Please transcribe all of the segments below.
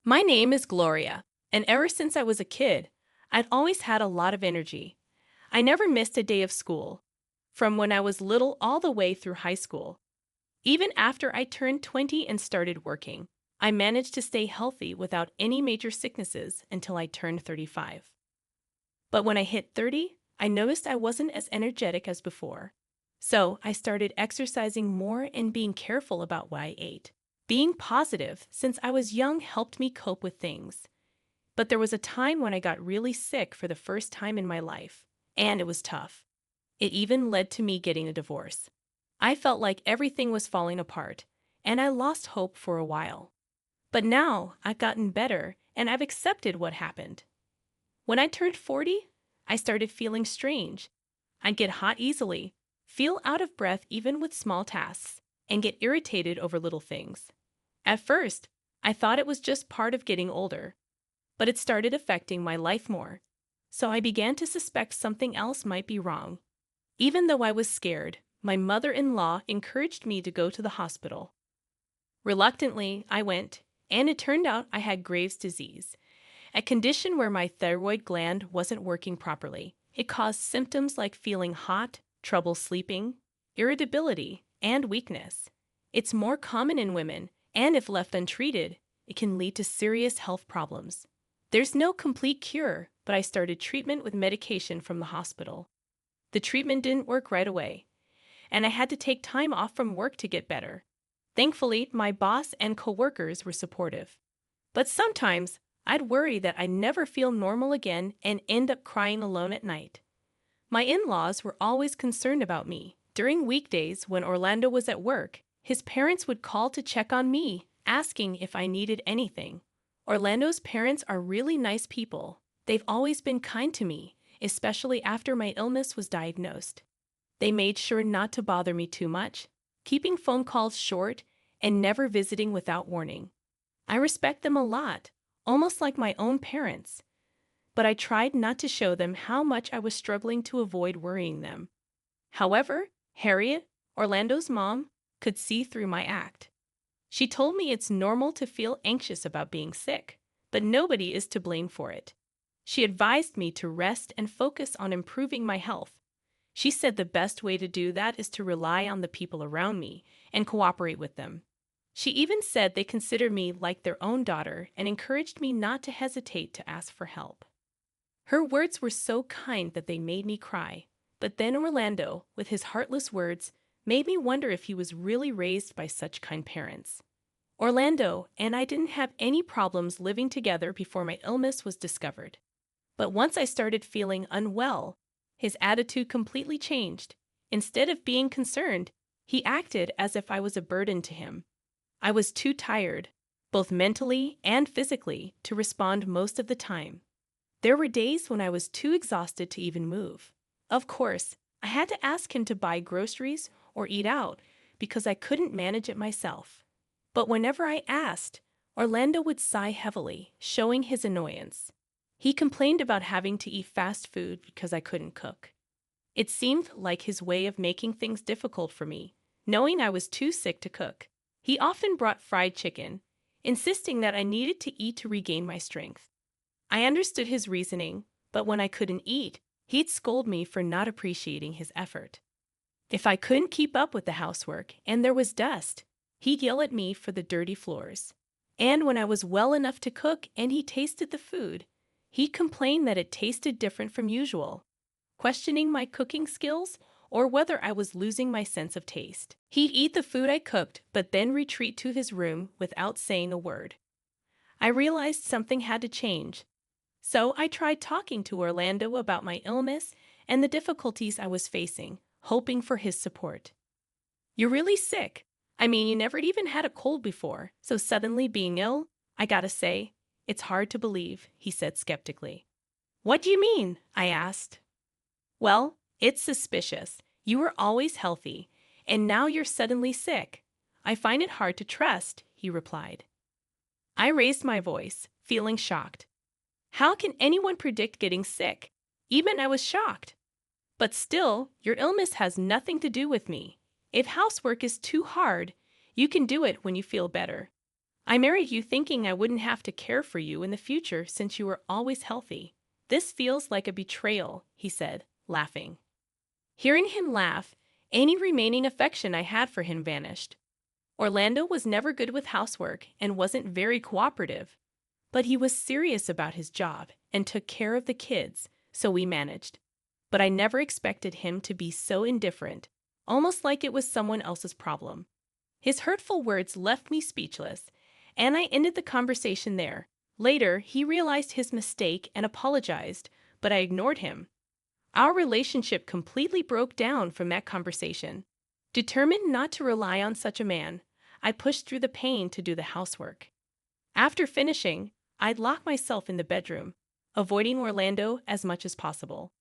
My name is Gloria, and ever since I was a kid, I'd always had a lot of energy. I never missed a day of school, from when I was little all the way through high school. Even after I turned 20 and started working, I managed to stay healthy without any major sicknesses until I turned 35. But when I hit 30, I noticed I wasn't as energetic as before. So I started exercising more and being careful about what I ate. Being positive since I was young helped me cope with things. But there was a time when I got really sick for the first time in my life, and it was tough. It even led to me getting a divorce. I felt like everything was falling apart, and I lost hope for a while. But now I've gotten better, and I've accepted what happened. When I turned 40, I started feeling strange. I'd get hot easily, feel out of breath even with small tasks, and get irritated over little things. At first, I thought it was just part of getting older, but it started affecting my life more. So I began to suspect something else might be wrong. Even though I was scared, my mother-in-law encouraged me to go to the hospital. Reluctantly, I went, and it turned out I had Graves' disease, a condition where my thyroid gland wasn't working properly. It caused symptoms like feeling hot, trouble sleeping, irritability, and weakness. It's more common in women, and if left untreated, it can lead to serious health problems. There's no complete cure, but I started treatment with medication from the hospital. The treatment didn't work right away, and I had to take time off from work to get better. Thankfully, my boss and coworkers were supportive. But sometimes, I'd worry that I'd never feel normal again and end up crying alone at night. My in-laws were always concerned about me. During weekdays when Orlando was at work, his parents would call to check on me, asking if I needed anything. Orlando's parents are really nice people. They've always been kind to me, especially after my illness was diagnosed. They made sure not to bother me too much, keeping phone calls short and never visiting without warning. I respect them a lot, almost like my own parents. But I tried not to show them how much I was struggling to avoid worrying them. However, Harriet, Orlando's mom, could see through my act. She told me it's normal to feel anxious about being sick, but nobody is to blame for it. She advised me to rest and focus on improving my health. She said the best way to do that is to rely on the people around me and cooperate with them. She even said they consider me like their own daughter and encouraged me not to hesitate to ask for help. Her words were so kind that they made me cry, but then Orlando, with his heartless words, made me wonder if he was really raised by such kind parents. Orlando and I didn't have any problems living together before my illness was discovered. But once I started feeling unwell, his attitude completely changed. Instead of being concerned, he acted as if I was a burden to him. I was too tired, both mentally and physically, to respond most of the time. There were days when I was too exhausted to even move. Of course, I had to ask him to buy groceries or eat out because I couldn't manage it myself. But whenever I asked, Orlando would sigh heavily, showing his annoyance. He complained about having to eat fast food because I couldn't cook. It seemed like his way of making things difficult for me, knowing I was too sick to cook. He often brought fried chicken, insisting that I needed to eat to regain my strength. I understood his reasoning, but when I couldn't eat, he'd scold me for not appreciating his effort. If I couldn't keep up with the housework and there was dust, he'd yell at me for the dirty floors. And when I was well enough to cook and he tasted the food, he'd complain that it tasted different from usual, questioning my cooking skills or whether I was losing my sense of taste. He'd eat the food I cooked, but then retreat to his room without saying a word. I realized something had to change. So I tried talking to Orlando about my illness and the difficulties I was facing, hoping for his support. "You're really sick. I mean, you never even had a cold before, so suddenly being ill, I gotta say, it's hard to believe," he said skeptically. "What do you mean?" I asked. "Well, it's suspicious. You were always healthy, and now you're suddenly sick. I find it hard to trust," he replied. I raised my voice, feeling shocked. How can anyone predict getting sick? Even I was shocked. But still, your illness has nothing to do with me. If housework is too hard, you can do it when you feel better. I married you thinking I wouldn't have to care for you in the future since you were always healthy. This feels like a betrayal, he said, laughing. Hearing him laugh, any remaining affection I had for him vanished. Orlando was never good with housework and wasn't very cooperative, but he was serious about his job and took care of the kids, so we managed. But I never expected him to be so indifferent, almost like it was someone else's problem. His hurtful words left me speechless, and I ended the conversation there. Later, he realized his mistake and apologized, but I ignored him. Our relationship completely broke down from that conversation. Determined not to rely on such a man, I pushed through the pain to do the housework. After finishing, I'd lock myself in the bedroom, avoiding Orlando as much as possible.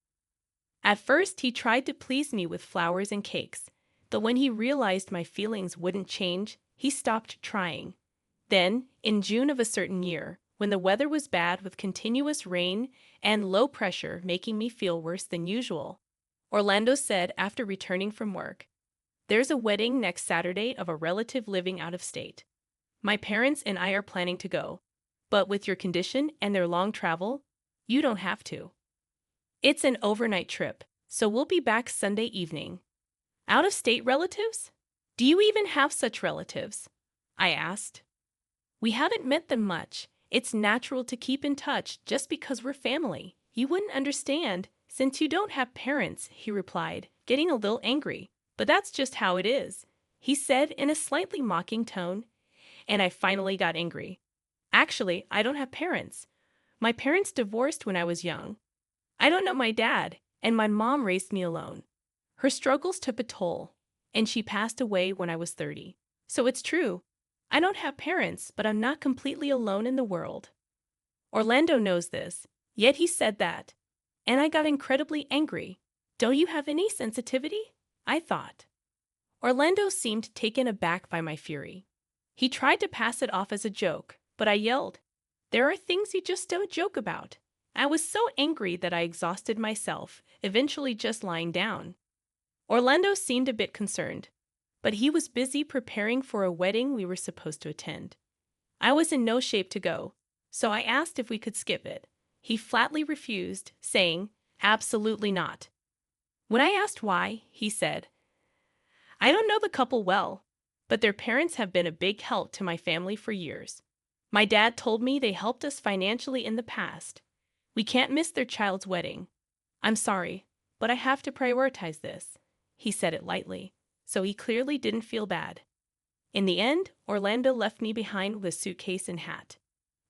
At first, he tried to please me with flowers and cakes, but when he realized my feelings wouldn't change, he stopped trying. Then, in June of a certain year, when the weather was bad with continuous rain and low pressure making me feel worse than usual, Orlando said after returning from work, "There's a wedding next Saturday of a relative living out of state. My parents and I are planning to go, but with your condition and their long travel, you don't have to. It's an overnight trip, so we'll be back Sunday evening." Out-of-state relatives? Do you even have such relatives? I asked. We haven't met them much. It's natural to keep in touch just because we're family. You wouldn't understand since you don't have parents, he replied, getting a little angry. But that's just how it is, he said in a slightly mocking tone, and I finally got angry. Actually, I don't have parents. My parents divorced when I was young. I don't know my dad, and my mom raised me alone. Her struggles took a toll, and she passed away when I was 30. So it's true. I don't have parents, but I'm not completely alone in the world. Orlando knows this, yet he said that. And I got incredibly angry. Don't you have any sensitivity? I thought. Orlando seemed taken aback by my fury. He tried to pass it off as a joke, but I yelled, "There are things you just don't joke about." I was so angry that I exhausted myself, eventually just lying down. Orlando seemed a bit concerned, but he was busy preparing for a wedding we were supposed to attend. I was in no shape to go, so I asked if we could skip it. He flatly refused, saying, "Absolutely not." When I asked why, he said, "I don't know the couple well, but their parents have been a big help to my family for years. My dad told me they helped us financially in the past. We can't miss their child's wedding. I'm sorry, but I have to prioritize this." He said it lightly, so he clearly didn't feel bad. In the end, Orlando left me behind with a suitcase and hat.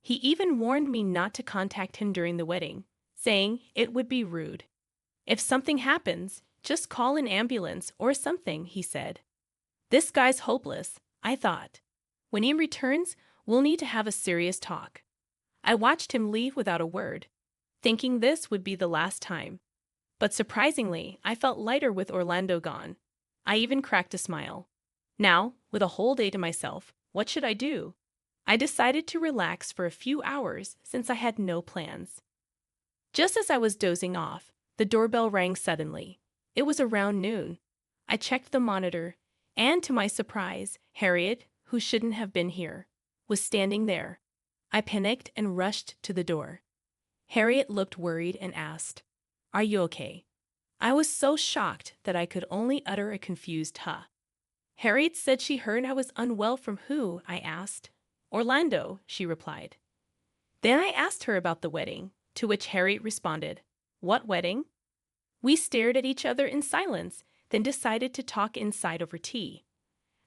He even warned me not to contact him during the wedding, saying it would be rude. "If something happens, just call an ambulance or something," he said. This guy's hopeless, I thought. When he returns, we'll need to have a serious talk. I watched him leave without a word, thinking this would be the last time. But surprisingly, I felt lighter with Orlando gone. I even cracked a smile. Now, with a whole day to myself, what should I do? I decided to relax for a few hours since I had no plans. Just as I was dozing off, the doorbell rang suddenly. It was around noon. I checked the monitor, and to my surprise, Harriet, who shouldn't have been here, was standing there. I panicked and rushed to the door. Harriet looked worried and asked, "Are you okay?" I was so shocked that I could only utter a confused "huh." Harriet said she heard I was unwell from who, I asked. "Orlando," she replied. Then I asked her about the wedding, to which Harriet responded, "What wedding?" We stared at each other in silence, then decided to talk inside over tea.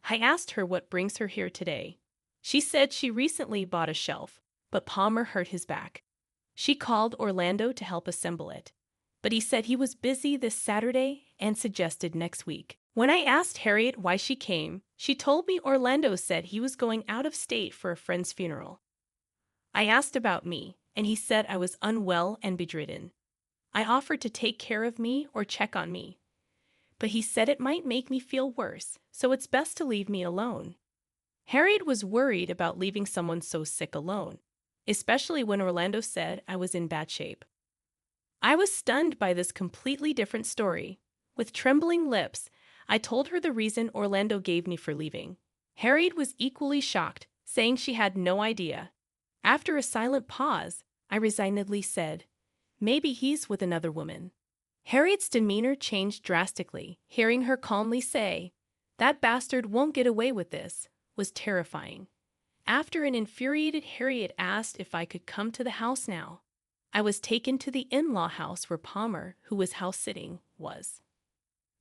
I asked her what brings her here today. She said she recently bought a shelf, but Palmer hurt his back. She called Orlando to help assemble it, but he said he was busy this Saturday and suggested next week. When I asked Harriet why she came, she told me Orlando said he was going out of state for a friend's funeral. I asked about me, and he said I was unwell and bedridden. I offered to take care of me or check on me, but he said it might make me feel worse, so it's best to leave me alone. Harriet was worried about leaving someone so sick alone, especially when Orlando said I was in bad shape. I was stunned by this completely different story. With trembling lips, I told her the reason Orlando gave me for leaving. Harriet was equally shocked, saying she had no idea. After a silent pause, I resignedly said, "Maybe he's with another woman." Harriet's demeanor changed drastically. Hearing her calmly say, "That bastard won't get away with this," was terrifying. After an infuriated Harriet asked if I could come to the house now, I was taken to the in-law house where Palmer, who was house-sitting, was.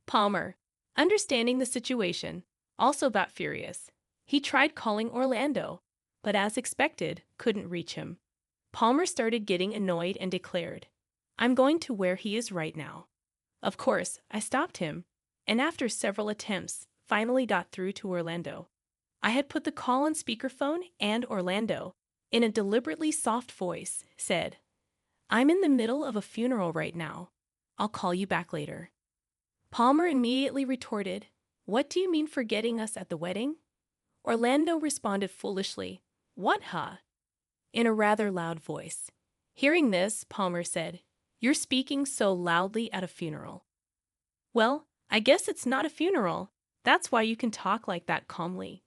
Palmer, understanding the situation, also got furious. He tried calling Orlando, but as expected, couldn't reach him. Palmer started getting annoyed and declared, "I'm going to where he is right now." Of course, I stopped him, and after several attempts, finally got through to Orlando. I had put the call on speakerphone, and Orlando, in a deliberately soft voice, said, "I'm in the middle of a funeral right now. I'll call you back later." Palmer immediately retorted, "What do you mean forgetting us at the wedding?" Orlando responded foolishly, "What, huh?" in a rather loud voice. Hearing this, Palmer said, "You're speaking so loudly at a funeral." "Well, I guess it's not a funeral. That's why you can talk like that calmly."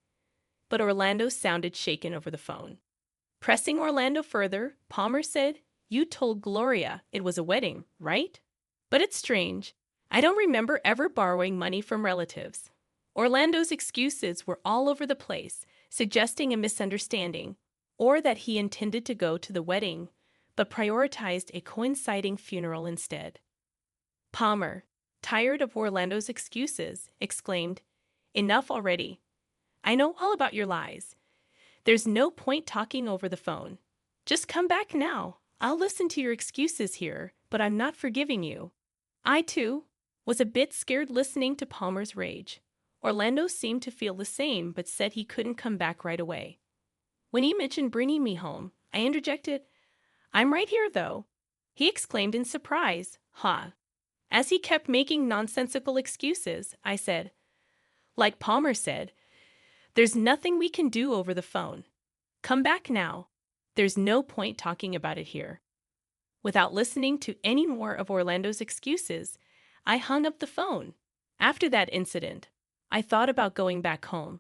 But Orlando sounded shaken over the phone. Pressing Orlando further, Palmer said, "You told Gloria it was a wedding, right? But it's strange. I don't remember ever borrowing money from relatives." Orlando's excuses were all over the place, suggesting a misunderstanding, or that he intended to go to the wedding, but prioritized a coinciding funeral instead. Palmer, tired of Orlando's excuses, exclaimed, "Enough already. I know all about your lies. There's no point talking over the phone. Just come back now. I'll listen to your excuses here, but I'm not forgiving you." I, too, was a bit scared listening to Palmer's rage. Orlando seemed to feel the same, but said he couldn't come back right away. When he mentioned bringing me home, I interjected, "I'm right here, though." He exclaimed in surprise, "Huh." As he kept making nonsensical excuses, I said, "Like Palmer said, there's nothing we can do over the phone. Come back now. There's no point talking about it here." Without listening to any more of Orlando's excuses, I hung up the phone. After that incident, I thought about going back home,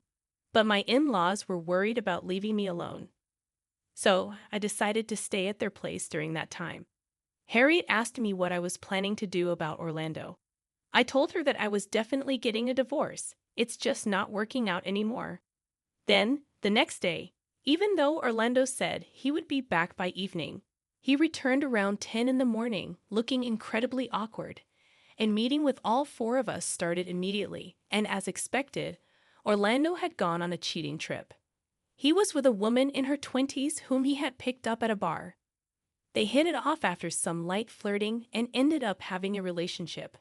but my in-laws were worried about leaving me alone. So I decided to stay at their place during that time. Harriet asked me what I was planning to do about Orlando. I told her that I was definitely getting a divorce. It's just not working out anymore. Then, the next day, even though Orlando said he would be back by evening, he returned around 10 in the morning, looking incredibly awkward, and meeting with all four of us started immediately, and as expected, Orlando had gone on a cheating trip. He was with a woman in her 20s whom he had picked up at a bar. They hit it off after some light flirting and ended up having a relationship.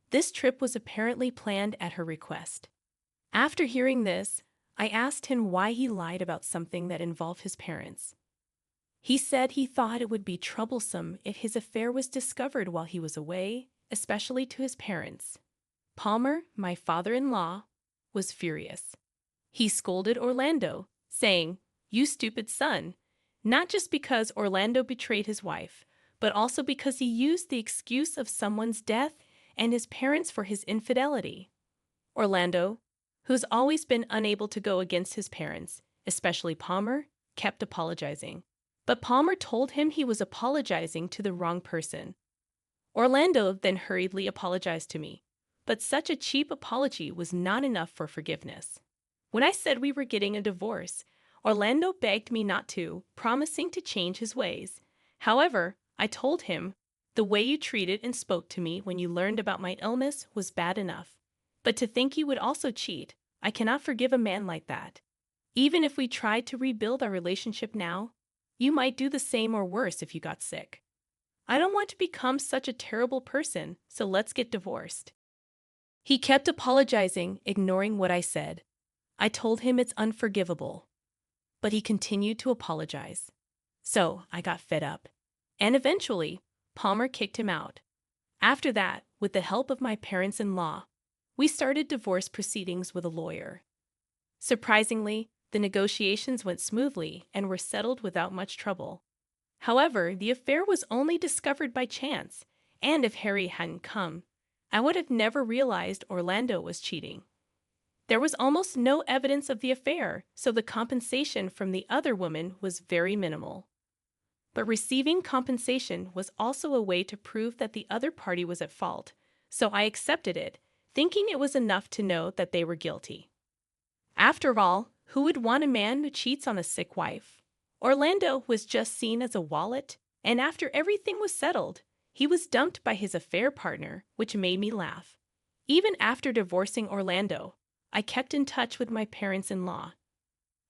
This trip was apparently planned at her request. After hearing this, I asked him why he lied about something that involved his parents. He said he thought it would be troublesome if his affair was discovered while he was away, especially to his parents. Palmer, my father-in-law, was furious. He scolded Orlando, saying, "You stupid son," not just because Orlando betrayed his wife, but also because he used the excuse of someone's death and his parents for his infidelity. Orlando, who's always been unable to go against his parents, especially Palmer, kept apologizing. But Palmer told him he was apologizing to the wrong person. Orlando then hurriedly apologized to me, but such a cheap apology was not enough for forgiveness. When I said we were getting a divorce, Orlando begged me not to, promising to change his ways. However, I told him, "The way you treated and spoke to me when you learned about my illness was bad enough. But to think you would also cheat, I cannot forgive a man like that. Even if we tried to rebuild our relationship now, you might do the same or worse if you got sick. I don't want to become such a terrible person, so let's get divorced." He kept apologizing, ignoring what I said. I told him it's unforgivable, but he continued to apologize. So I got fed up, and eventually, Palmer kicked him out. After that, with the help of my parents-in-law, we started divorce proceedings with a lawyer. Surprisingly, the negotiations went smoothly and were settled without much trouble. However, the affair was only discovered by chance, and if Harry hadn't come, I would have never realized Orlando was cheating. There was almost no evidence of the affair, so the compensation from the other woman was very minimal. But receiving compensation was also a way to prove that the other party was at fault, so I accepted it, thinking it was enough to know that they were guilty. After all, who would want a man who cheats on a sick wife? Orlando was just seen as a wallet, and after everything was settled, he was dumped by his affair partner, which made me laugh. Even after divorcing Orlando, I kept in touch with my parents-in-law.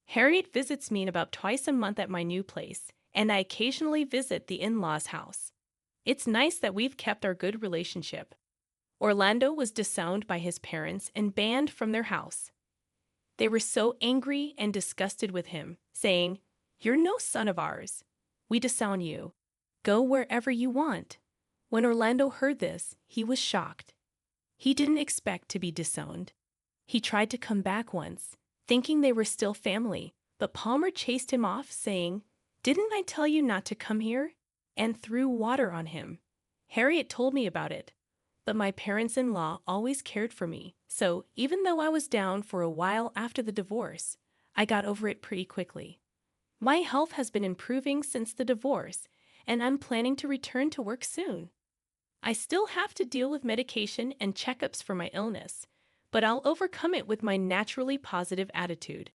Harriet visits me about twice a month at my new place, and I occasionally visit the in-laws' house. It's nice that we've kept our good relationship. Orlando was disowned by his parents and banned from their house. They were so angry and disgusted with him, saying, "You're no son of ours. We disown you. Go wherever you want." When Orlando heard this, he was shocked. He didn't expect to be disowned. He tried to come back once, thinking they were still family, but Palmer chased him off, saying, "Didn't I tell you not to come here?" and threw water on him. Harriet told me about it, but my parents-in-law always cared for me, so even though I was down for a while after the divorce, I got over it pretty quickly. My health has been improving since the divorce, and I'm planning to return to work soon. I still have to deal with medication and checkups for my illness, but I'll overcome it with my naturally positive attitude.